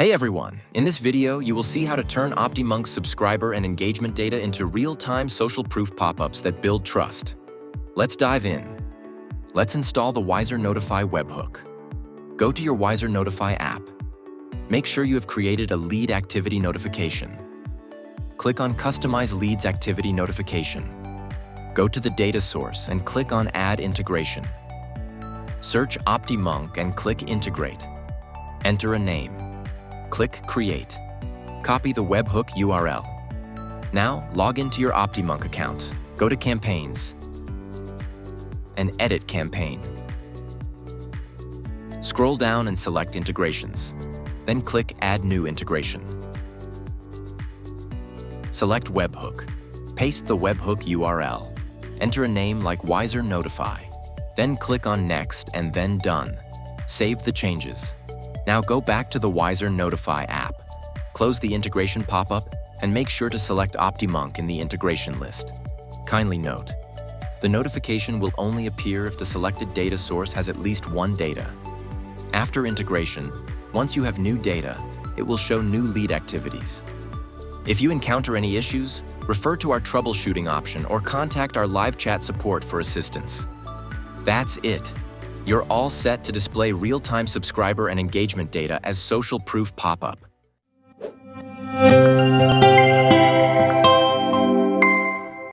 Hey everyone! In this video, you will see how to turn OptiMonk's subscriber and engagement data into real-time social proof pop-ups that build trust. Let's dive in. Let's install the Wiser Notify webhook. Go to your Wiser Notify app. Make sure you have created a lead activity notification. Click on Customize Leads Activity Notification. Go to the data source and click on Add Integration. Search OptiMonk and click Integrate. Enter a name. Click Create. Copy the webhook URL. Now, log into your OptiMonk account. Go to Campaigns and edit Campaign. Scroll down and select Integrations. Then click Add New Integration. Select Webhook. Paste the webhook URL. Enter a name like Wiser Notify. Then click on Next and then Done. Save the changes. Now go back to the Wiser Notify app. Close the integration pop-up and make sure to select OptiMonk in the integration list. Kindly note, the notification will only appear if the selected data source has at least one data. After integration, once you have new data, it will show new lead activities. If you encounter any issues, refer to our troubleshooting option or contact our live chat support for assistance. That's it. You're all set to display real-time subscriber and engagement data as social proof pop-up.